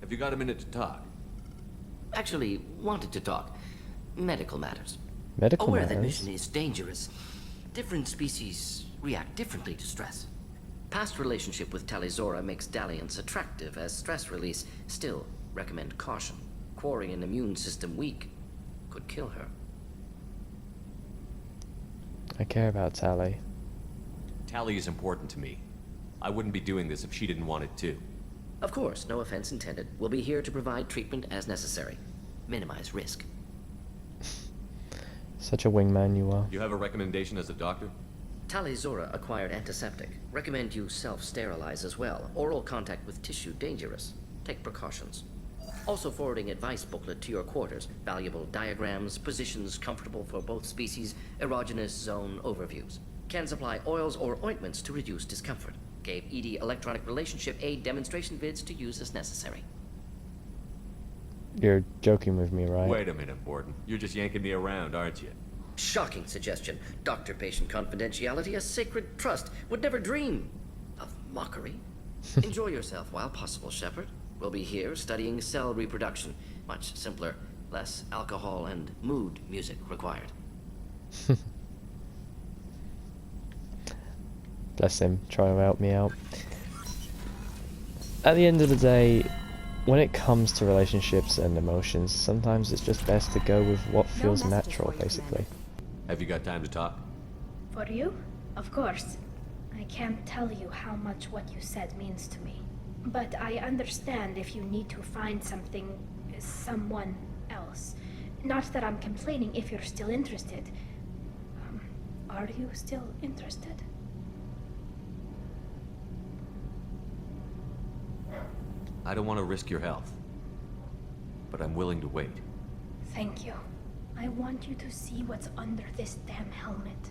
Have you got a minute to talk? Actually, wanted to talk. Medical matters. Medical Aware that matters? mission is dangerous. Different species react differently to stress. Past relationship with Talizora makes dalliance attractive as stress release. Still, recommend caution. Quarry an immune system weak could kill her. I care about Tally. Tally is important to me. I wouldn't be doing this if she didn't want it too. Of course, no offense intended. We'll be here to provide treatment as necessary. Minimize risk. Such a wingman you are. You have a recommendation as a doctor? Talizora acquired antiseptic. Recommend you self-sterilize as well. Oral contact with tissue dangerous. Take precautions. Also forwarding advice booklet to your quarters. Valuable diagrams, positions comfortable for both species, erogenous zone overviews. Can supply oils or ointments to reduce discomfort. Gave ED electronic relationship aid demonstration vids to use as necessary. You're joking with me, right? Wait a minute, Borden. You're just yanking me around, aren't you? Shocking suggestion. Doctor-patient confidentiality, a sacred trust. Would never dream of mockery. Enjoy yourself while possible, Shepard. We'll be here studying cell reproduction. Much simpler, less alcohol and mood music required. Bless him, trying to help me out. At the end of the day, when it comes to relationships and emotions, sometimes it's just best to go with what feels natural, basically. Have you got time to talk? For you? Of course. I can't tell you how much what you said means to me. But I understand if you need to find someone else. Not that I'm complaining if you're still interested. Are you still interested? I don't want to risk your health, but I'm willing to wait. Thank you. I want you to see what's under this damn helmet.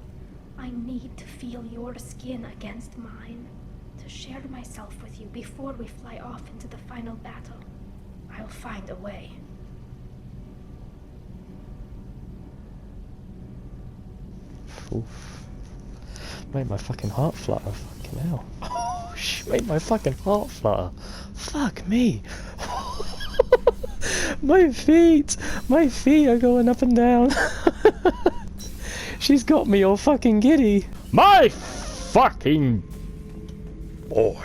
I need to feel your skin against mine, to share myself with you before we fly off into the final battle. I'll find a way. Oof. Made my fucking heart flutter. Fucking hell. Oh, made my fucking heart flutter. Fuck me. My feet are going up and down. She's got me all fucking giddy. My fucking boy.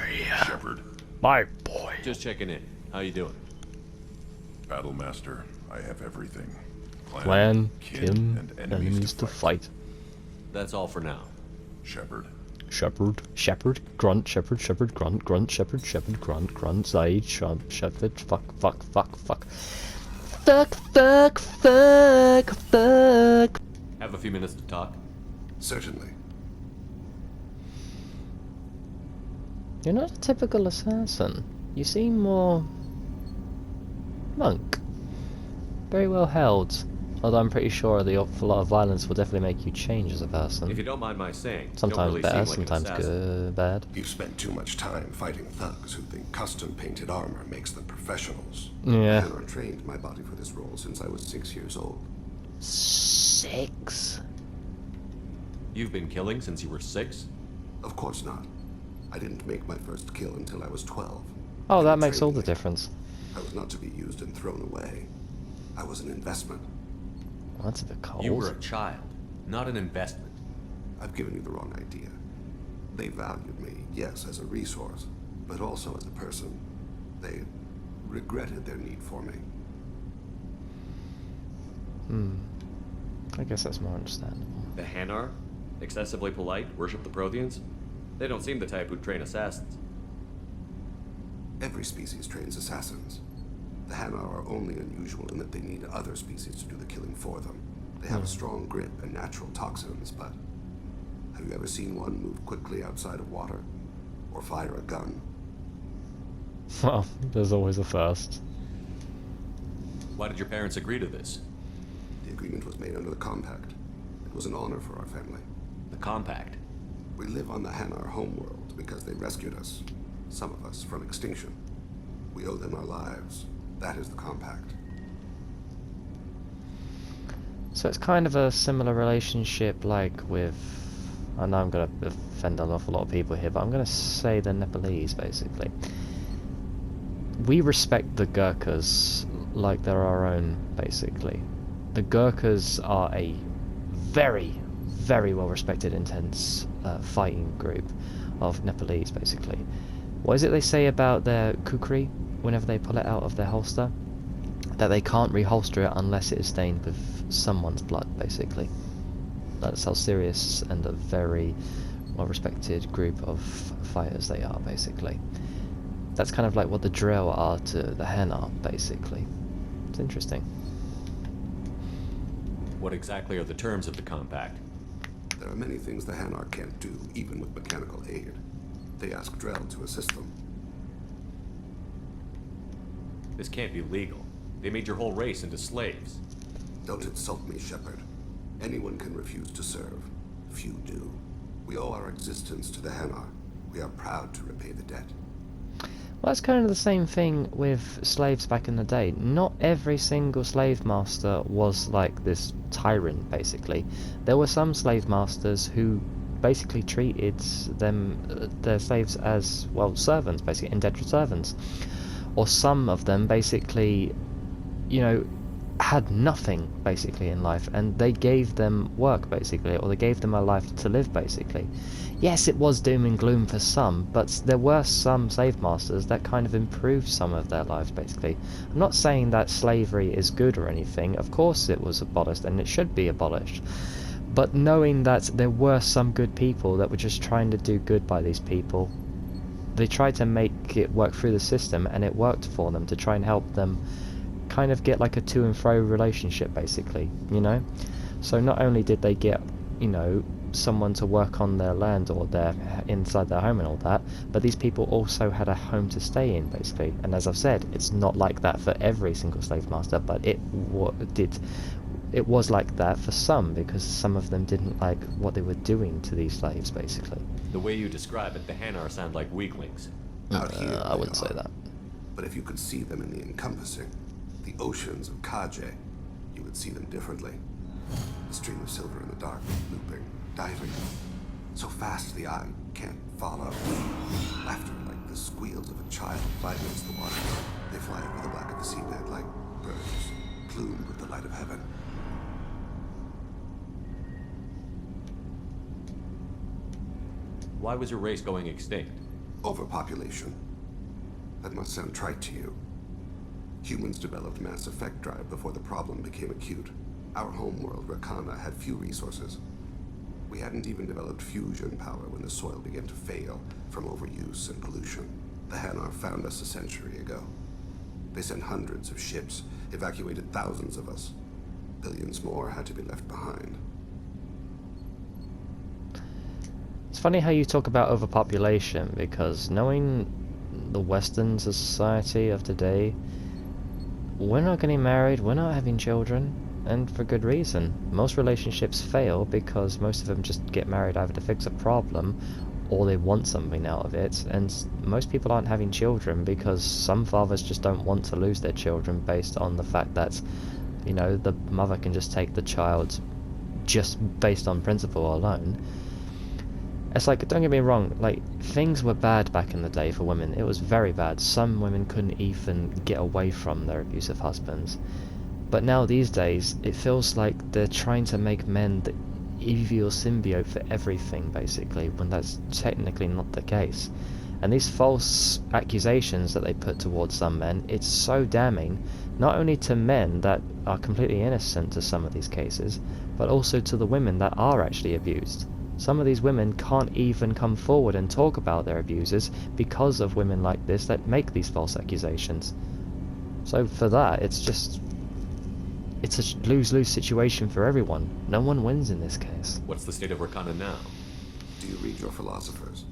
Shepard. My boy. Just checking in. How you doing? Battlemaster, I have everything. Plan, kin, kin, and enemies to fight. That's all for now. Shepard. Shepherd, grunt, shepherd, grunt, grunt, shepherd, grunt, Zaid, shepherd, fuck. Have a few minutes to talk? Certainly. You're not a typical assassin. You seem more monk. Very well held. Although I'm pretty sure the awful lot of violence will definitely make you change as a person. If you don't mind my saying, you Sometimes don't really better, seem like an sometimes assassin. good, bad. You've spent too much time fighting thugs who think custom-painted armor makes them professionals. Yeah. I trained my body for this role since I was 6 years old. 6? You've been killing since you were 6? Of course not. I didn't make my first kill until I was 12. Oh, They that were makes all training the me. difference. I was not to be used and thrown away. I was an investment. Well, that's a bit cold. You were a child, not an investment. I've given you the wrong idea. They valued me, yes, as a resource, but also as a person. They regretted their need for me. I guess that's more understandable. The Hanar? Excessively polite, worship the Protheans? They don't seem the type who'd train assassins. Every species trains assassins. The Hanar are only unusual in that they need other species to do the killing for them. They have a strong grip and natural toxins, but have you ever seen one move quickly outside of water? Or fire a gun? Well, there's always a first. Why did your parents agree to this? The agreement was made under the Compact. It was an honor for our family. The Compact. We live on the Hanar homeworld because they rescued us, some of us, from extinction. We owe them our lives. That is the Compact. So it's kind of a similar relationship like with... I know I'm going to offend an awful lot of people here, but I'm going to say the Nepalese, basically. we respect the Gurkhas like they're our own, basically. The Gurkhas are a very, very well respected, intense fighting group of Nepalese, basically. What is it they say about their kukri whenever they pull it out of their holster? That they can't reholster it unless it is stained with someone's blood, basically. That's how serious and a very well respected group of fighters they are, basically. That's kind of like what the drill are to the Hen are, basically. It's interesting. What exactly are the terms of the compact? There are many things the Hanar can't do, even with mechanical aid. They ask Drell to assist them. This can't be legal. They made your whole race into slaves. Don't insult me, Shepard. Anyone can refuse to serve. Few do. We owe our existence to the Hanar. We are proud to repay the debt. Well, that's kind of the same thing with slaves back in the day. Not every single slave master was like this tyrant, basically. There were some slave masters who basically treated their slaves as, well, servants, basically, indentured servants. Or some of them basically, you know, had nothing, basically, in life, and they gave them work, basically, or they gave them a life to live, basically. Yes, it was doom and gloom for some, but there were some slave masters that kind of improved some of their lives, basically. I'm not saying that slavery is good or anything. Of course it was abolished, and it should be abolished. But knowing that there were some good people that were just trying to do good by these people, they tried to make it work through the system, and it worked for them to try and help them kind of get like a to and fro relationship, basically, you know? So not only did they get, you know, someone to work on their land or their inside their home and all that, but these people also had a home to stay in, basically. And as I've said, it's not like that for every single slave master, but it was like that for some, because some of them didn't like what they were doing to these slaves, basically. The way you describe it, the Hanar sound like weaklings. Out here, I they wouldn't say are. that. But if you could see them in the encompassing, the oceans of Kaje, you would see them differently. A stream of silver in the dark, looping, diving, so fast the eye can't follow. Laughter like the squeals of a child flying against the water. They fly over the black of the seabed like birds, plumed with the light of heaven. Why was your race going extinct? Overpopulation. That must sound trite to you. Humans developed Mass Effect drive before the problem became acute. Our homeworld, Rakana, had few resources. We hadn't even developed fusion power when the soil began to fail from overuse and pollution. The Hanar found us a century ago. They sent hundreds of ships, evacuated thousands of us. Billions more had to be left behind. It's funny how you talk about overpopulation, because knowing the Western society of today, we're not getting married, we're not having children, and for good reason. Most relationships fail because most of them just get married either to fix a problem or they want something out of it, and most people aren't having children because some fathers just don't want to lose their children based on the fact that, you know, the mother can just take the child just based on principle alone. It's like, don't get me wrong, like, things were bad back in the day for women. It was very bad. Some women couldn't even get away from their abusive husbands. But now, these days, it feels like they're trying to make men the evil symbiote for everything, basically, when that's technically not the case. And these false accusations that they put towards some men, it's so damning, not only to men that are completely innocent to some of these cases, but also to the women that are actually abused. Some of these women can't even come forward and talk about their abusers because of women like this that make these false accusations. So for that, it's a lose-lose situation for everyone. No one wins in this case. What's the state of Rakana now? Do you read your philosophers?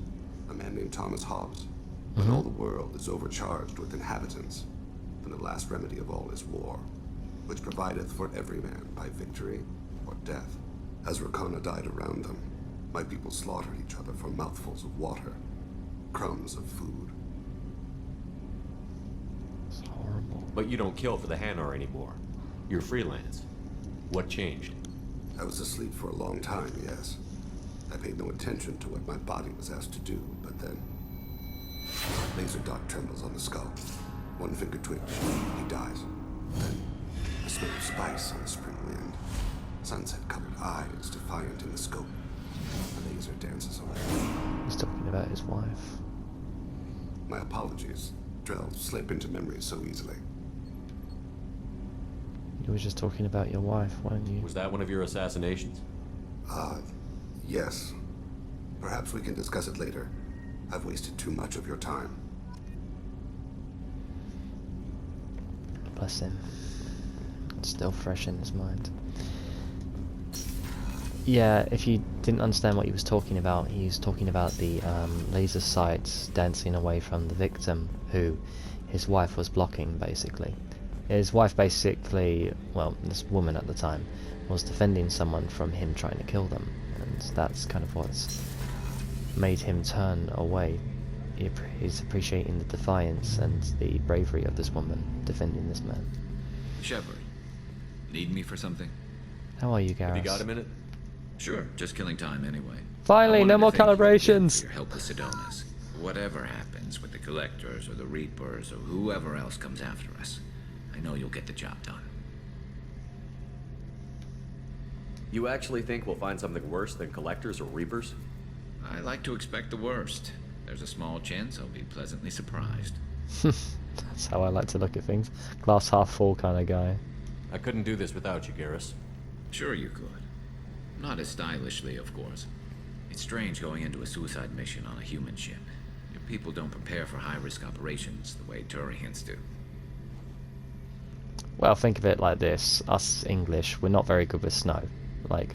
A man named Thomas Hobbes. When all the world is overcharged with inhabitants, then the last remedy of all is war, which provideth for every man by victory or death. As Rakana died around them, my people slaughtered each other for mouthfuls of water, crumbs of food. It's horrible. But you don't kill for the Hanar anymore. You're freelance. What changed? I was asleep for a long time, yes. I paid no attention to what my body was asked to do, but then... Laser dot trembles on the skull. One finger twitch, he dies. Then a smell of spice on the spring wind. Sunset-colored eyes, defiant in the scope. A laser dances away. He's talking about his wife. My apologies. Drell slip into memory so easily. You were just talking about your wife, weren't you? Was that one of your assassinations? Yes. Perhaps we can discuss it later. I've wasted too much of your time. Bless him. It's still fresh in his mind. Yeah, if you didn't understand what he was talking about the laser sights dancing away from the victim, who his wife was blocking, basically. His wife basically, well, this woman at the time, was defending someone from him trying to kill them, and that's kind of what's made him turn away. He's appreciating the defiance and the bravery of this woman defending this man. Shepard, need me for something? How are you, Garrus? Have you got a minute? Sure, just killing time anyway. Finally, I no wanted more to thank you again calibrations! for your help with Sidonis. Whatever happens with the Collectors or the Reapers or whoever else comes after us, I know you'll get the job done. You actually think we'll find something worse than Collectors or Reapers? I like to expect the worst. There's a small chance I'll be pleasantly surprised. That's how I like to look at things. Glass half full kind of guy. I couldn't do this without you, Garrus. Sure you could. Not as stylishly, of course. It's strange going into a suicide mission on a human ship. Your people don't prepare for high-risk operations the way Turians do. Well, think of it like this. Us English, we're not very good with snow. Like,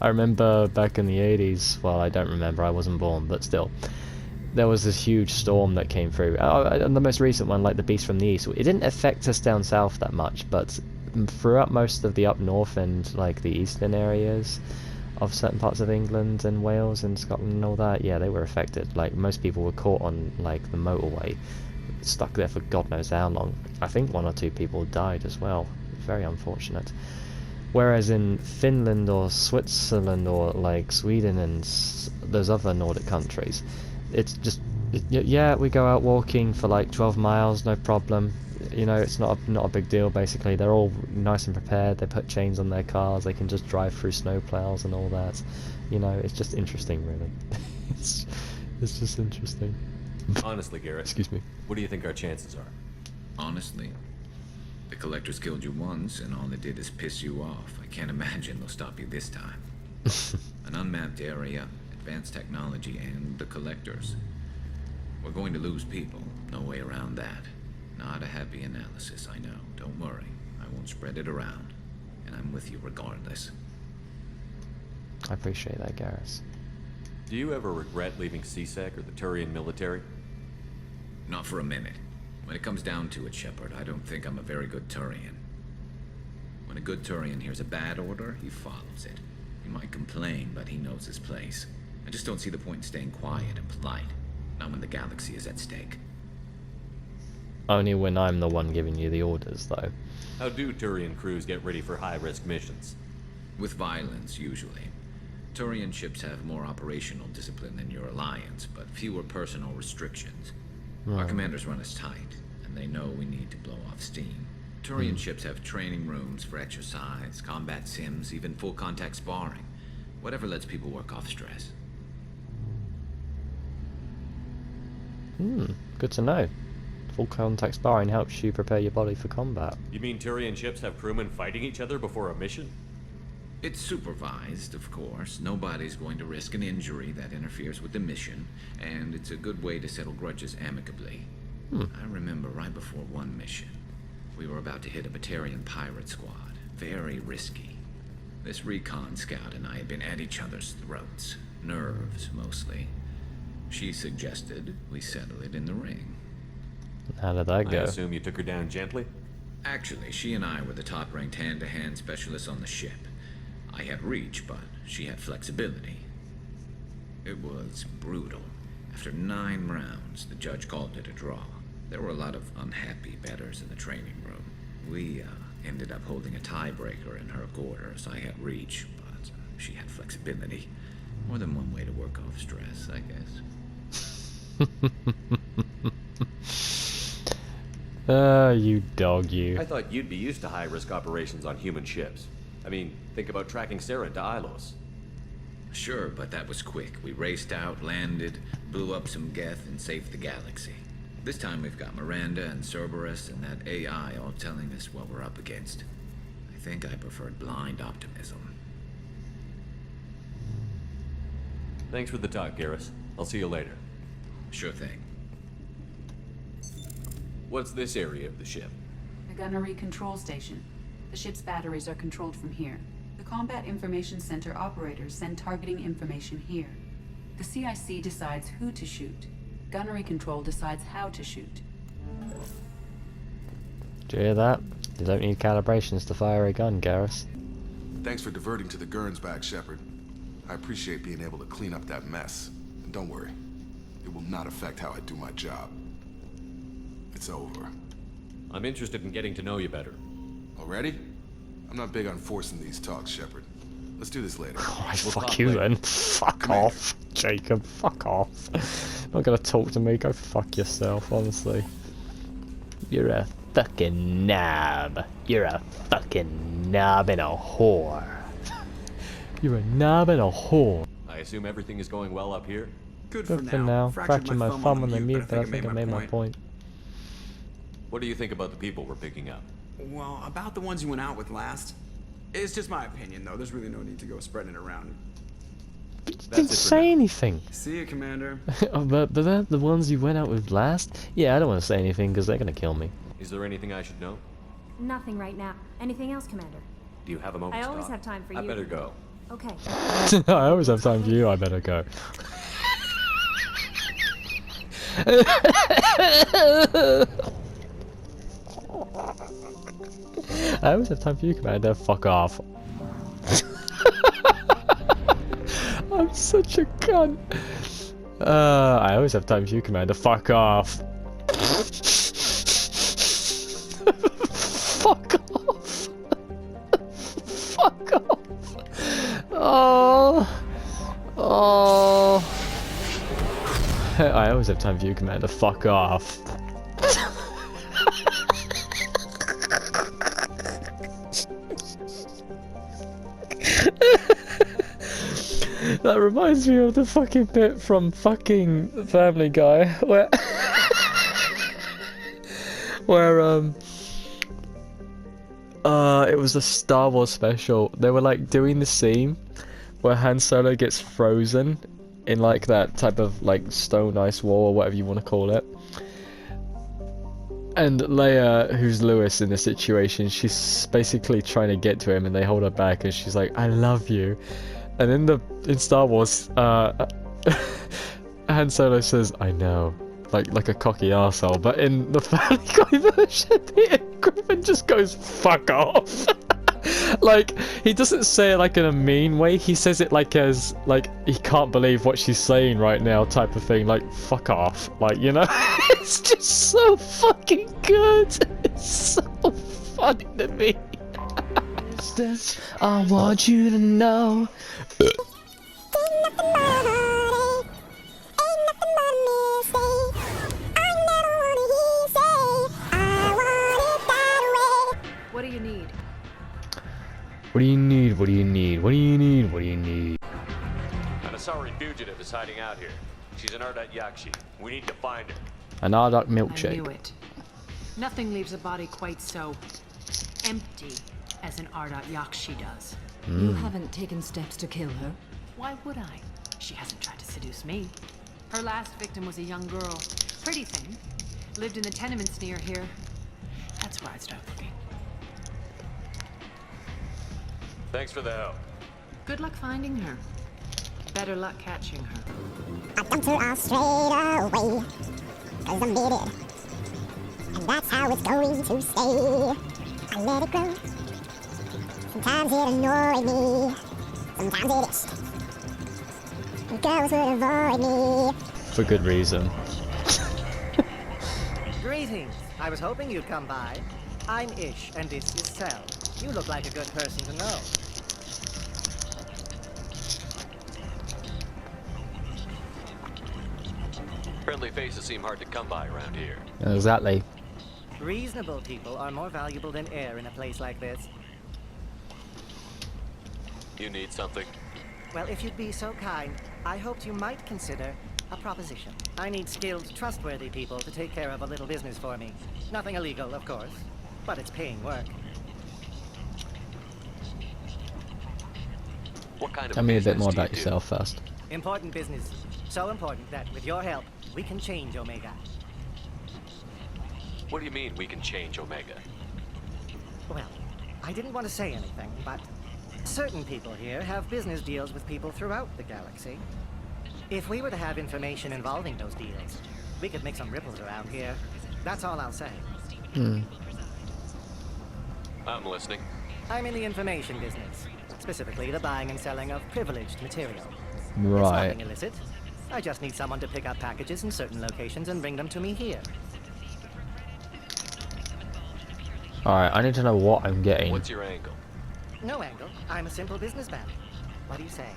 I remember back in the 80s, well, I don't remember, I wasn't born, but still. There was this huge storm that came through. And the most recent one, like the Beast from the East, it didn't affect us down south that much, but throughout most of the up north and like the eastern areas of certain parts of England and Wales and Scotland and all that, yeah, they were affected. Like, most people were caught on like the motorway, stuck there for God knows how long. I think 1 or 2 people died as well. Very unfortunate. Whereas in Finland or Switzerland or like Sweden and those other Nordic countries, it's just, yeah, we go out walking for like 12 miles, no problem. You know, it's not a big deal. Basically, they're all nice and prepared. They put chains on their cars. They can just drive through snow plows and all that. You know, it's just interesting, really. it's just interesting. Honestly, Garrett. Excuse me. What do you think our chances are? Honestly, the Collectors killed you once, and all they did is piss you off. I can't imagine they'll stop you this time. An unmapped area, advanced technology, and the Collectors. We're going to lose people. No way around that. Not a happy analysis, I know. Don't worry. I won't spread it around. And I'm with you regardless. I appreciate that, Garrus. Do you ever regret leaving CSEC or the Turian military? Not for a minute. When it comes down to it, Shepard, I don't think I'm a very good Turian. When a good Turian hears a bad order, he follows it. He might complain, but he knows his place. I just don't see the point in staying quiet and polite. Not when the galaxy is at stake. Only when I'm the one giving you the orders, though. How do Turian crews get ready for high-risk missions? With violence, usually. Turian ships have more operational discipline than your alliance, but fewer personal restrictions. Our commanders run us tight, and they know we need to blow off steam. Turian ships have training rooms for exercise, combat sims, even full-contact sparring. Whatever lets people work off stress. Good to know. Full contact sparring helps you prepare your body for combat. You mean Turian ships have crewmen fighting each other before a mission? It's supervised, of course. Nobody's going to risk an injury that interferes with the mission, and it's a good way to settle grudges amicably. I remember right before one mission, we were about to hit a Batarian pirate squad. Very risky. This recon scout and I had been at each other's throats. Nerves, mostly. She suggested we settle it in the ring. How did that I go? assume you took her down gently? Actually, she and I were the top-ranked hand-to-hand specialists on the ship. I had reach, but she had flexibility. It was brutal. After 9 rounds, the judge called it a draw. There were a lot of unhappy bettors in the training room. We ended up holding a tiebreaker in her quarters. I had reach, but she had flexibility. More than one way to work off stress, I guess. You dog, you. I thought you'd be used to high-risk operations on human ships. I mean, think about tracking Sarah to Ilos. Sure, but that was quick. We raced out, landed, blew up some Geth, and saved the galaxy. This time we've got Miranda and Cerberus and that AI all telling us what we're up against. I think I preferred blind optimism. Thanks for the talk, Garrus. I'll see you later. Sure thing. What's this area of the ship? The gunnery control station. The ship's batteries are controlled from here. The Combat Information Center operators send targeting information here. The CIC decides who to shoot. Gunnery control decides how to shoot. Do you hear that? You don't need calibrations to fire a gun, Garrus. Thanks for diverting to the Gernsback, Shepard. I appreciate being able to clean up that mess. And don't worry, it will not affect how I do my job. It's over. I'm interested in getting to know you better. Already? I'm not big on forcing these talks, Shepard. Let's do this later. Alright, We'll fuck talk you later. then. Fuck off, Jacob. Fuck off. Not gonna talk to me. Go fuck yourself, honestly. You're a fucking knob. You're a fucking knob and a whore. You're a knob and a whore. I assume everything is going well up here? Good for now. Fractured my thumb on the mute, but I think I made my point. What do you think about the people we're picking up? Well, about the ones you went out with last. It's just my opinion, though. There's really no need to go spreading it around. Didn't say anything. See you, Commander. but the ones you went out with last? Yeah, I don't want to say anything because they're gonna kill me. Is there anything I should know? Nothing right now. Anything else, Commander? Do you have a moment I to always talk? have time for I you. better go. Okay. I always have time for you, I better go. I always have time for you, Commander. Fuck off. I'm such a cunt. I always have time for you, Commander. Fuck off. Fuck off. Fuck off. Oh. Oh. I always have time for you, Commander. Fuck off. That reminds me of the fucking bit from fucking Family Guy where it was a Star Wars special. They were like doing the scene where Han Solo gets frozen in like that type of like stone ice wall or whatever you want to call it. And Leia, who's Lewis in the situation, she's basically trying to get to him and they hold her back and she's like, I love you. And in Star Wars, Han Solo says, I know, like a cocky arsehole, but in the Family Guy version, Peter Griffin just goes, fuck off. Like, he doesn't say it like in a mean way, he says it like as, like, he can't believe what she's saying right now type of thing, like, fuck off, like, you know? It's just so fucking good, it's so funny to me. I want you to know. What do you need? What do you need? What do you need? What do you need? What do you need? An Asari fugitive is hiding out here. She's an Ardat Yakshi. We need to find her. An Ardak I knew milkshake. it. Nothing leaves a body quite so empty as an Ardat Yakshi does. You haven't taken steps to kill her. Why would I? She hasn't tried to seduce me. Her last victim was a young girl. Pretty thing. Lived in the tenements near here. That's where I'd start looking. Thanks for the help. Good luck finding her. Better luck catching her. I dumped her all straight away, 'cause I'm bitter. And that's how it's going to stay. I let it grow. Sometimes it annoyed me, sometimes it itched. Girls would avoid me. For good reason. Greetings. I was hoping you'd come by. I'm Ish, and this is Sel. You look like a good person to know. Friendly faces seem hard to come by around here. Exactly. Reasonable people are more valuable than air in a place like this. You need something? Well, if you'd be so kind, I hoped you might consider a proposition. I need skilled, trustworthy people to take care of a little business for me. Nothing illegal, of course, but it's paying work. What kind of Tell me a bit business more do you about do? yourself first. Important business. So important that, with your help, we can change Omega. What do you mean we can change Omega? Well, I didn't want to say anything, but certain people here have business deals with people throughout the galaxy. If we were to have information involving those deals, we could make some ripples around here. That's all I'll say. I'm listening. I'm in the information business, specifically the buying and selling of privileged material. It's Right. nothing illicit. I just need someone to pick up packages in certain locations and bring them to me here. Alright, I need to know what I'm getting. What's your angle? No angle. I'm a simple businessman. What do you say?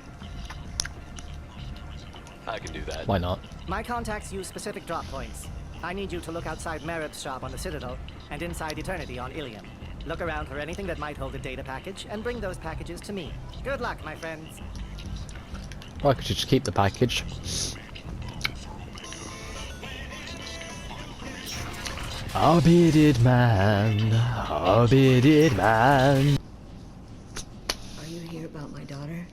I can do that. Why not? My contacts use specific drop points. I need you to look outside Merib's shop on the Citadel and inside Eternity on Ilium. Look around for anything that might hold a data package and bring those packages to me. Good luck, my friends. Or I could just keep the package. A bearded man, a bearded man. Are you here about my daughter?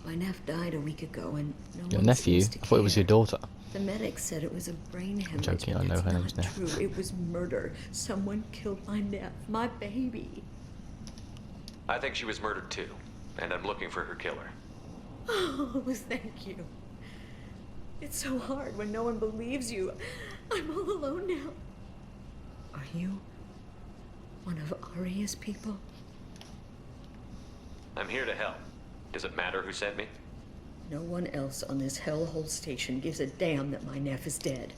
My nephew died a week ago and no Your one nephew? seems to I thought it was care. your daughter. The medic said it was a brain hemorrhage. joking, but I know that's her name's not Neff. true. It was murder. Someone killed my Neff, my baby. I think she was murdered too, and I'm looking for her killer. Oh, thank you. It's so hard when no one believes you. I'm all alone now. Are you one of Aria's people? I'm here to help. Does it matter who sent me? No one else on this hellhole station gives a damn that my Neff is dead.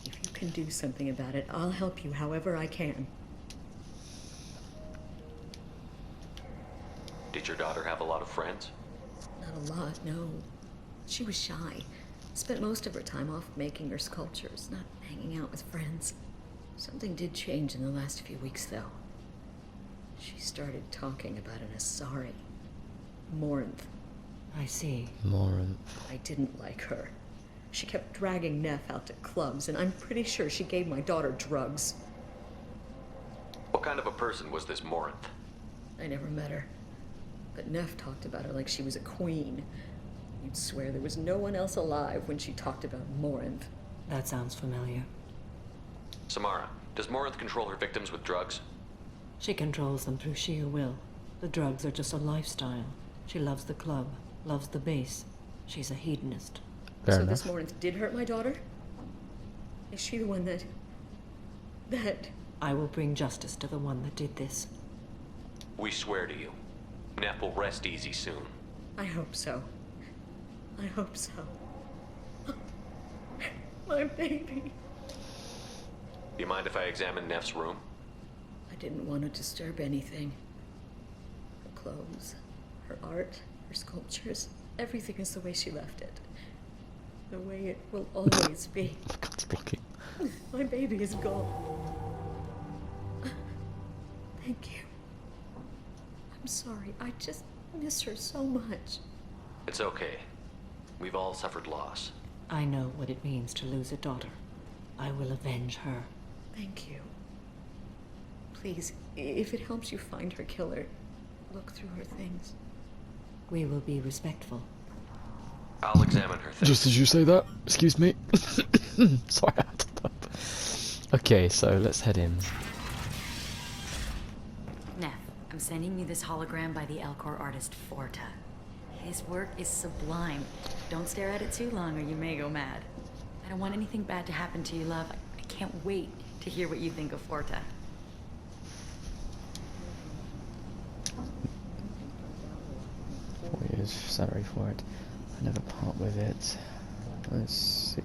If you can do something about it, I'll help you however I can. Did your daughter have a lot of friends? Not a lot, no. She was shy. Spent most of her time off making her sculptures, not hanging out with friends. Something did change in the last few weeks, though. She started talking about an Asari. Morinth. I see. Morinth. I didn't like her. She kept dragging Neff out to clubs, and I'm pretty sure she gave my daughter drugs. What kind of a person was this Morinth? I never met her. But Neff talked about her like she was a queen. You'd swear there was no one else alive when she talked about Morinth. That sounds familiar. Samara, does Morinth control her victims with drugs? She controls them through sheer will. The drugs are just a lifestyle. She loves the club, loves the base. She's a hedonist. Fair So enough. this Morinth did hurt my daughter? Is she the one that... I will bring justice to the one that did this. We swear to you. Neff will rest easy soon. I hope so. I hope so. My baby. Do you mind if I examine Neff's room? I didn't want to disturb anything. Her clothes, her art, her sculptures, everything is the way she left it. The way it will always be. God's blocking. My baby is gone. Thank you. I'm sorry. I just miss her so much. It's okay. We've all suffered loss. I know what it means to lose a daughter. I will avenge her. Thank you. Please, if it helps you find her killer, look through her things. We will be respectful. I'll examine her things. Just as you say that, excuse me. Sorry, I had to stop. Okay, so let's head in. Neff, I'm sending you this hologram by the Elcor artist Forta. His work is sublime. Don't stare at it too long or you may go mad. I don't want anything bad to happen to you, love. I can't wait to hear what you think of Forta. Here's salary for it. I never part with it. Let's see.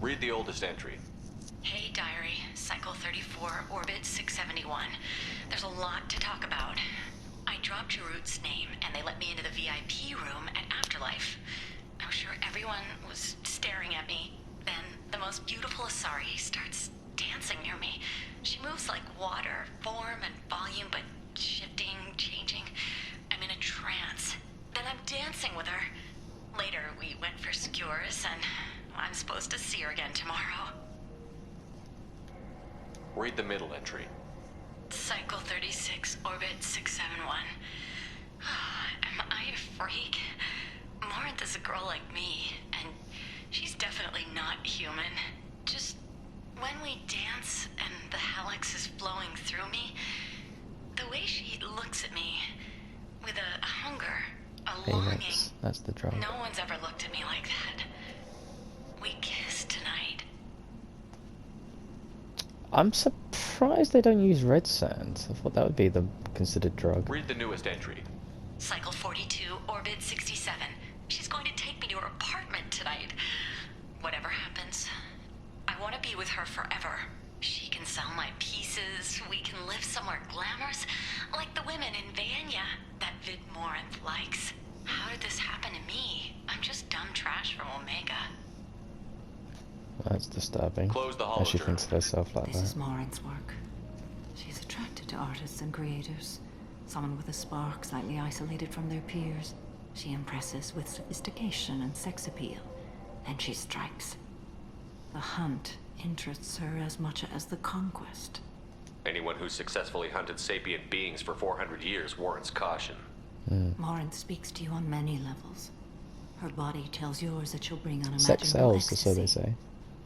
Read the oldest entry. Hey, diary. Cycle 34, orbit 671. There's a lot to talk about. I dropped Jarut's name, and they let me into the VIP room at Afterlife. I was sure everyone was staring at me. Then the most beautiful Asari starts dancing near me. She moves like water, form and volume, but shifting, changing. I'm in a trance. Then I'm dancing with her. Later, we went for skewers, and I'm supposed to see her again tomorrow. Read the middle entry. Cycle 36, orbit 671. Am I a freak? Morinth is a girl like me, and she's definitely not human. Just when we dance and the Helix is flowing through me, the way she looks at me with a hunger, a longing. That's the drug. No one's ever looked at me like that. We kissed tonight. I'm surprised they don't use red sand. I thought that would be the considered drug. Read the newest entry. Cycle 42, orbit 67. She's going to take me to her apartment tonight. Whatever happens, I want to be with her forever. She can sell my pieces. We can live somewhere glamorous, like the women in Vanya that Vid Morinth likes. How did this happen to me? I'm just dumb trash from Omega. That's disturbing. Close the That she thinks of herself like This is that. Morinth's work. She's attracted to artists and creators. Someone with a spark, slightly isolated from their peers. She impresses with sophistication and sex appeal. Then she strikes. The hunt interests her as much as the conquest. Anyone who's successfully hunted sapient beings for 400 years warrants caution. Morinth speaks to you on many levels. Her body tells yours that she'll bring unimaginable Sex sells, ecstasy. so they say.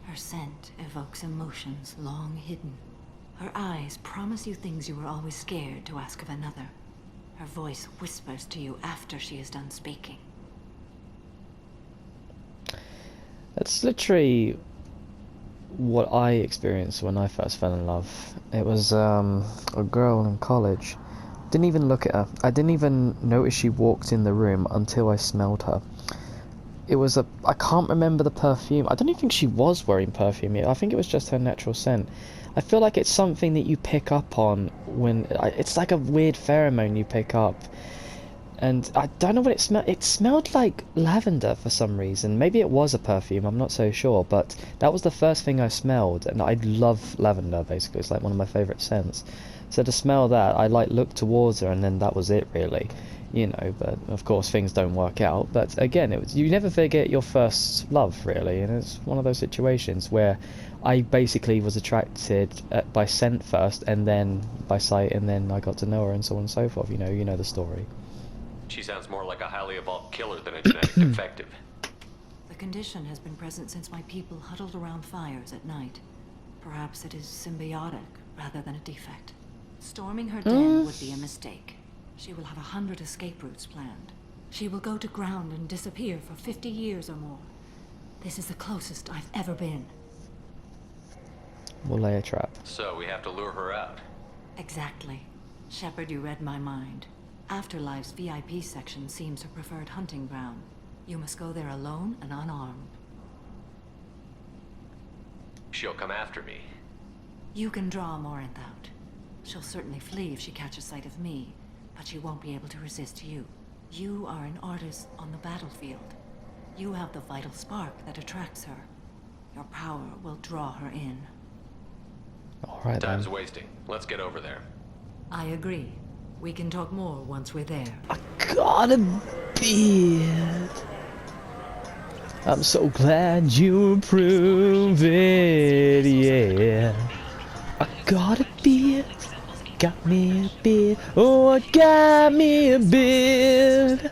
Her scent evokes emotions long hidden. Her eyes promise you things you were always scared to ask of another. Her voice whispers to you after she is done speaking. That's literally what I experienced when I first fell in love. It was a girl in college. Didn't even look at her. I didn't even notice she walked in the room until I smelled her. It was I can't remember the perfume. I don't even think she was wearing perfume yet. I think it was just her natural scent. I feel like it's something that you pick up on when... It's like a weird pheromone you pick up. And I don't know what it smelled. It smelled like lavender for some reason. Maybe it was a perfume, I'm not so sure. But that was the first thing I smelled. And I love lavender, basically. It's like one of my favourite scents. So to smell that, I looked towards her and then that was it, really. You know, but of course things don't work out. But again, you never forget your first love, really. And it's one of those situations where I basically was attracted by scent first, and then by sight, and then I got to know her, and so on and so forth. You know the story. She sounds more like a highly evolved killer than a genetic defective. The condition has been present since my people huddled around fires at night. Perhaps it is symbiotic rather than a defect. Storming her den would be a mistake. She will have 100 escape routes planned. She will go to ground and disappear for 50 years or more. This is the closest I've ever been. We'll lay a trap. So we have to lure her out. Exactly. Shepard, you read my mind. Afterlife's VIP section seems her preferred hunting ground. You must go there alone and unarmed. She'll come after me. You can draw Morinth out. She'll certainly flee if she catches sight of me, but she won't be able to resist you. You are an artist on the battlefield. You have the vital spark that attracts her. Your power will draw her in. Alright then. Time's wasting. Let's get over there. I agree. We can talk more once we're there. Got a beard. I'm so glad you approve it, yeah. I got a beard. Got me a beard. Oh, I got me a beard.